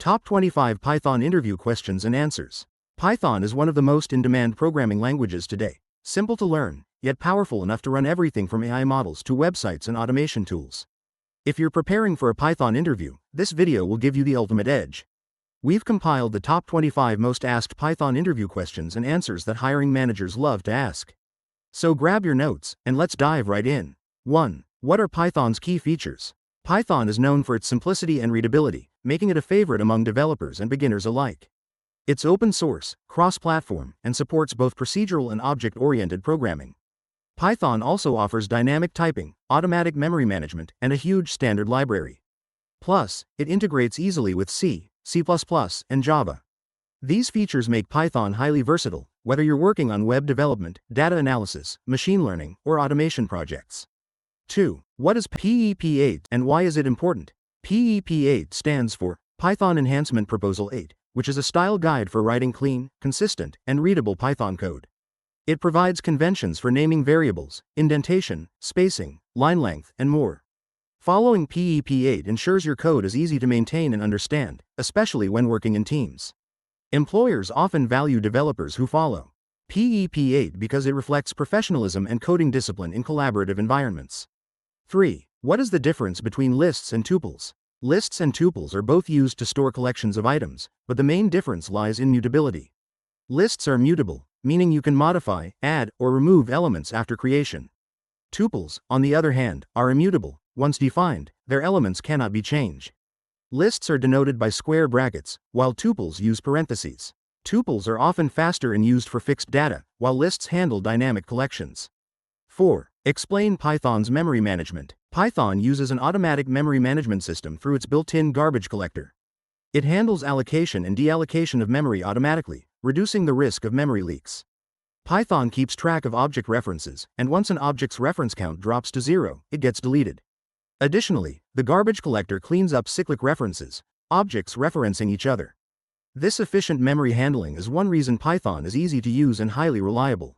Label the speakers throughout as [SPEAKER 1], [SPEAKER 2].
[SPEAKER 1] Top 25 Python Interview Questions and Answers. Python is one of the most in-demand programming languages today. Simple to learn, yet powerful enough to run everything from AI models to websites and automation tools. If you're preparing for a Python interview, this video will give you the ultimate edge. We've compiled the top 25 most asked Python interview questions and answers that hiring managers love to ask. So grab your notes, and let's dive right in. 1. What are Python's key features? Python is known for its simplicity and readability, making it a favorite among developers and beginners alike. It's open source, cross-platform, and supports both procedural and object-oriented programming. Python also offers dynamic typing, automatic memory management, and a huge standard library. Plus, it integrates easily with C, C++, and Java. These features make Python highly versatile, whether you're working on web development, data analysis, machine learning, or automation projects. 2. What is PEP8 and why is it important? PEP8 stands for Python Enhancement Proposal 8, which is a style guide for writing clean, consistent, and readable Python code. It provides conventions for naming variables, indentation, spacing, line length, and more. Following PEP8 ensures your code is easy to maintain and understand, especially when working in teams. Employers often value developers who follow PEP8 because it reflects professionalism and coding discipline in collaborative environments. 3. What is the difference between lists and tuples? Lists and tuples are both used to store collections of items, but the main difference lies in mutability. Lists are mutable, meaning you can modify, add, or remove elements after creation. Tuples, on the other hand, are immutable. Once defined, their elements cannot be changed. Lists are denoted by square brackets, while tuples use parentheses. Tuples are often faster and used for fixed data, while lists handle dynamic collections. 4. Explain Python's memory management. Python uses an automatic memory management system through its built-in garbage collector. It handles allocation and deallocation of memory automatically, reducing the risk of memory leaks. Python keeps track of object references, and once an object's reference count drops to 0, it gets deleted. Additionally, the garbage collector cleans up cyclic references, objects referencing each other. This efficient memory handling is one reason Python is easy to use and highly reliable.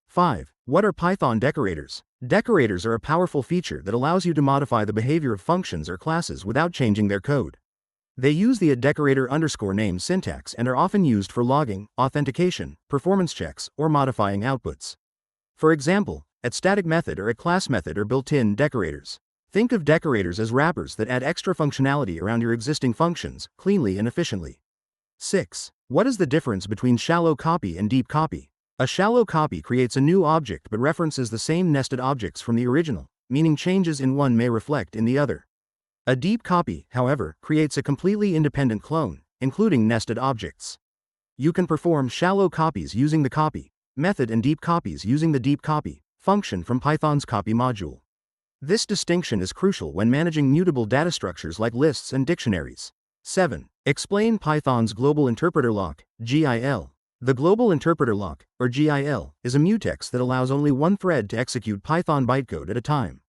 [SPEAKER 1] 5. What are Python decorators? Decorators are a powerful feature that allows you to modify the behavior of functions or classes without changing their code. They use the @decorator_name syntax and are often used for logging, authentication, performance checks, or modifying outputs. For example, @staticMethod or @classMethod are built-in decorators. Think of decorators as wrappers that add extra functionality around your existing functions, cleanly and efficiently. 6. What is the difference between shallow copy and deep copy? A shallow copy creates a new object but references the same nested objects from the original, meaning changes in one may reflect in the other. A deep copy, however, creates a completely independent clone, including nested objects. You can perform shallow copies using the copy method and deep copies using the deep copy function from Python's copy module. This distinction is crucial when managing mutable data structures like lists and dictionaries. 7. Explain Python's Global Interpreter Lock, GIL. The Global Interpreter Lock, or GIL, is a mutex that allows only one thread to execute Python bytecode at a time.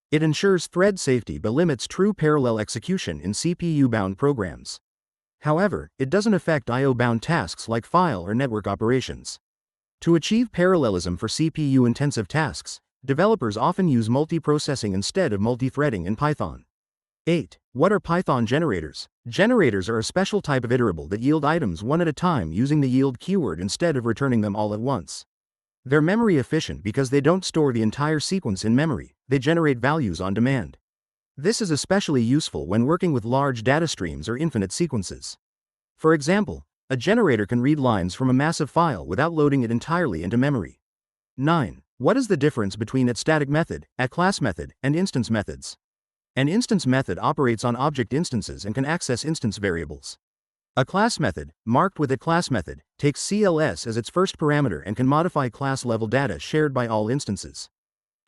[SPEAKER 1] It ensures thread safety but limits true parallel execution in CPU-bound programs. However, it doesn't affect I/O-bound tasks like file or network operations. To achieve parallelism for CPU-intensive tasks, developers often use multiprocessing instead of multithreading in Python. 8. What are Python generators? Generators are a special type of iterable that yield items one at a time using the yield keyword instead of returning them all at once. They're memory efficient because they don't store the entire sequence in memory, they generate values on demand. This is especially useful when working with large data streams or infinite sequences. For example, a generator can read lines from a massive file without loading it entirely into memory. 9. What is the difference between @staticMethod, @classMethod, and instance methods? An instance method operates on object instances and can access instance variables. A class method, marked with @classMethod, takes CLS as its first parameter and can modify class-level data shared by all instances.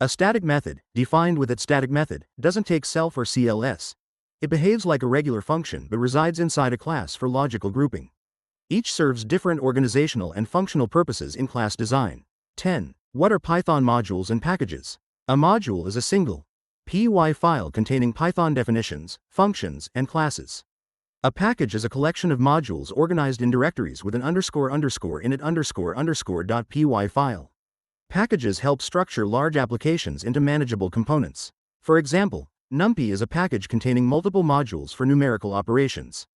[SPEAKER 1] A static method, defined with @staticMethod, doesn't take self or CLS. It behaves like a regular function but resides inside a class for logical grouping. Each serves different organizational and functional purposes in class design. 10. What are Python modules and packages? A module is a single py file containing Python definitions, functions, and classes. A package is a collection of modules organized in directories with an ___ init ___.py file. Packages help structure large applications into manageable components. For example, NumPy is a package containing multiple modules for numerical operations.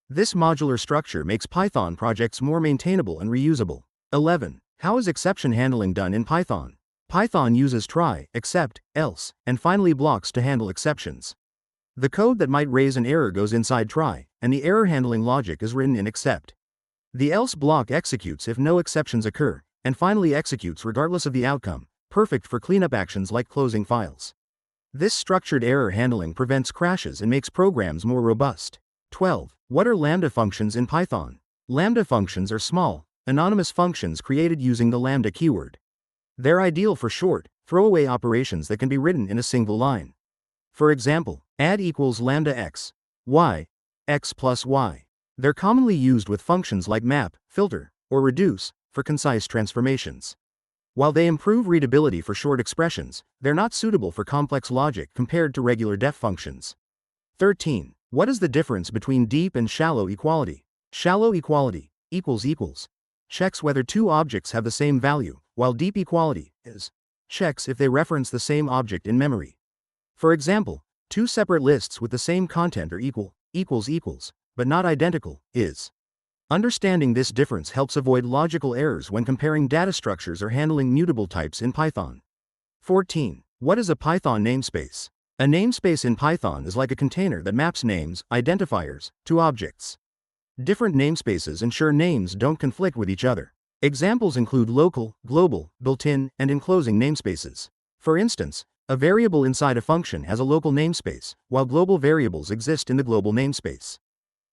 [SPEAKER 1] This modular structure makes Python projects more maintainable and reusable. 11. How is exception handling done in Python? Python uses try, except, else, and finally blocks to handle exceptions. The code that might raise an error goes inside try, and the error handling logic is written in except. The else block executes if no exceptions occur, and finally executes regardless of the outcome, perfect for cleanup actions like closing files. This structured error handling prevents crashes and makes programs more robust. 12. What are Lambda functions in Python? Lambda functions are small, anonymous functions created using the Lambda keyword. They're ideal for short, throwaway operations that can be written in a single line. For example, add equals lambda x, y, x plus y. They're commonly used with functions like map, filter, or reduce, for concise transformations. While they improve readability for short expressions, they're not suitable for complex logic compared to regular def functions. 13. What is the difference between deep and shallow equality? Shallow equality checks whether two objects have the same value, while deep equality checks if they reference the same object in memory. For example, two separate lists with the same content are equal, but not identical, Understanding this difference helps avoid logical errors when comparing data structures or handling mutable types in Python. 14. What is a Python namespace? A namespace in Python is like a container that maps names, identifiers, to objects. Different namespaces ensure names don't conflict with each other. Examples include local, global, built-in, and enclosing namespaces. For instance, a variable inside a function has a local namespace, while global variables exist in the global namespace.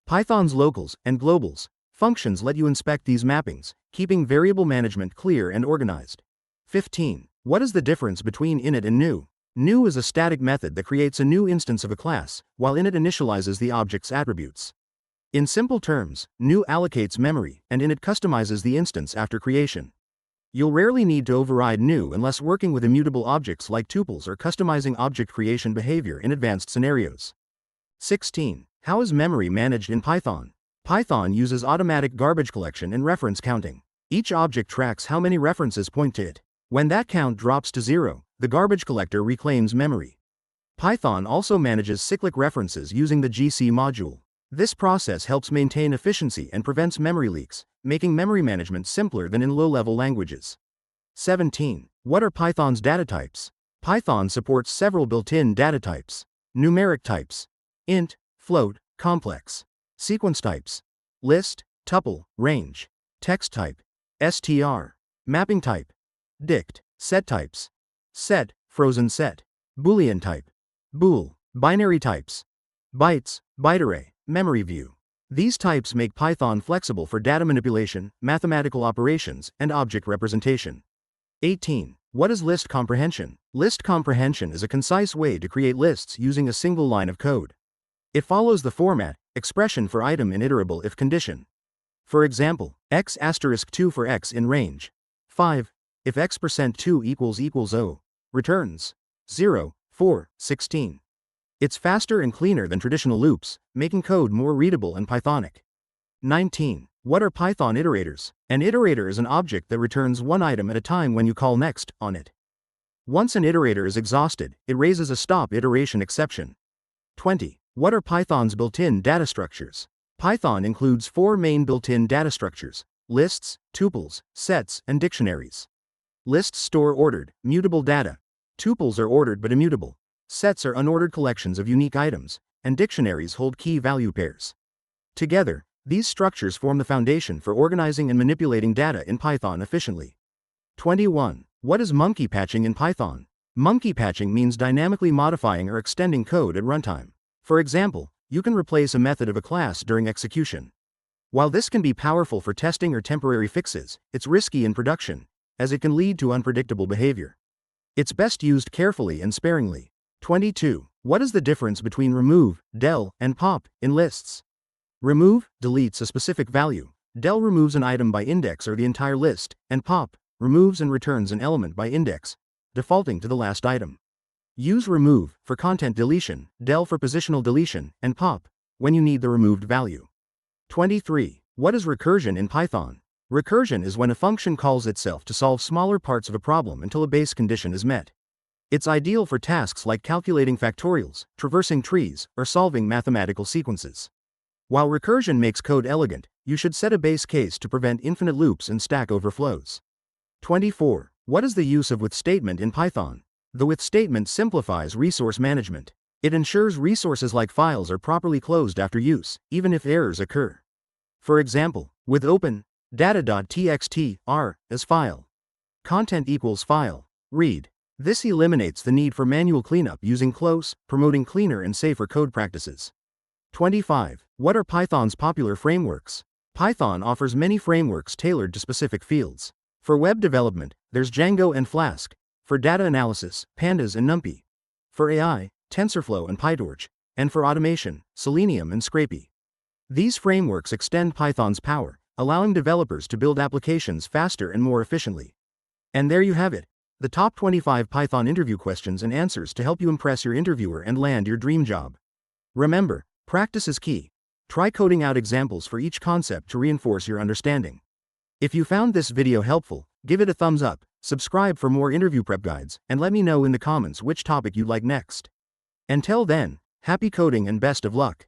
[SPEAKER 1] Python's locals and globals functions let you inspect these mappings, keeping variable management clear and organized. 15. What is the difference between init and new? New is a static method that creates a new instance of a class, while init initializes the object's attributes. In simple terms, new allocates memory, and init customizes the instance after creation. You'll rarely need to override new unless working with immutable objects like tuples or customizing object creation behavior in advanced scenarios. 16. How is memory managed in Python? Python uses automatic garbage collection and reference counting. Each object tracks how many references point to it. When that count drops to 0, the garbage collector reclaims memory. Python also manages cyclic references using the GC module. This process helps maintain efficiency and prevents memory leaks, making memory management simpler than in low-level languages. 17. What are Python's data types? Python supports several built-in data types. Numeric types: int, float, complex. Sequence types: list, tuple, range. Text type: str. Mapping type: dict. Set types: set, frozen set. Boolean type: bool. Binary types: bytes, byte array, memory view. These types make Python flexible for data manipulation, mathematical operations, and object representation. 18. What is list comprehension? List comprehension is a concise way to create lists using a single line of code. It follows the format, expression for item in iterable if condition. For example, x*2 for x in range 5, if x%2 equals 0, returns 0, 4, 16. It's faster and cleaner than traditional loops, making code more readable and Pythonic. 19. What are Python iterators? An iterator is an object that returns one item at a time when you call next on it. Once an iterator is exhausted, it raises a stop iteration exception. 20. What are Python's built-in data structures? Python includes 4 main built-in data structures: lists, tuples, sets, and dictionaries. Lists store ordered, mutable data. Tuples are ordered but immutable. Sets are unordered collections of unique items, and dictionaries hold key value pairs. Together, these structures form the foundation for organizing and manipulating data in Python efficiently. 21. What is monkey patching in Python? Monkey patching means dynamically modifying or extending code at runtime. For example, you can replace a method of a class during execution. While this can be powerful for testing or temporary fixes, it's risky in production, as it can lead to unpredictable behavior. It's best used carefully and sparingly. 22. What is the difference between remove, del, and pop in lists? Remove deletes a specific value, del removes an item by index or the entire list, and pop removes and returns an element by index, defaulting to the last item. Use remove for content deletion, del for positional deletion, and pop when you need the removed value. 23. What is recursion in Python? Recursion is when a function calls itself to solve smaller parts of a problem until a base condition is met. It's ideal for tasks like calculating factorials, traversing trees, or solving mathematical sequences. While recursion makes code elegant, you should set a base case to prevent infinite loops and stack overflows. 24. What is the use of with statement in Python? The with statement simplifies resource management. It ensures resources like files are properly closed after use, even if errors occur. For example, with open data.txt r as file, content equals file, read. This eliminates the need for manual cleanup using close, promoting cleaner and safer code practices. 25. What are Python's popular frameworks? Python offers many frameworks tailored to specific fields. For web development, there's Django and Flask. For data analysis, Pandas and NumPy. For AI, TensorFlow and PyTorch. And for automation, Selenium and Scrapy. These frameworks extend Python's power, allowing developers to build applications faster and more efficiently. And there you have it, the top 25 Python interview questions and answers to help you impress your interviewer and land your dream job. Remember, practice is key. Try coding out examples for each concept to reinforce your understanding. If you found this video helpful, give it a thumbs up, subscribe for more interview prep guides, and let me know in the comments which topic you'd like next. Until then, happy coding and best of luck.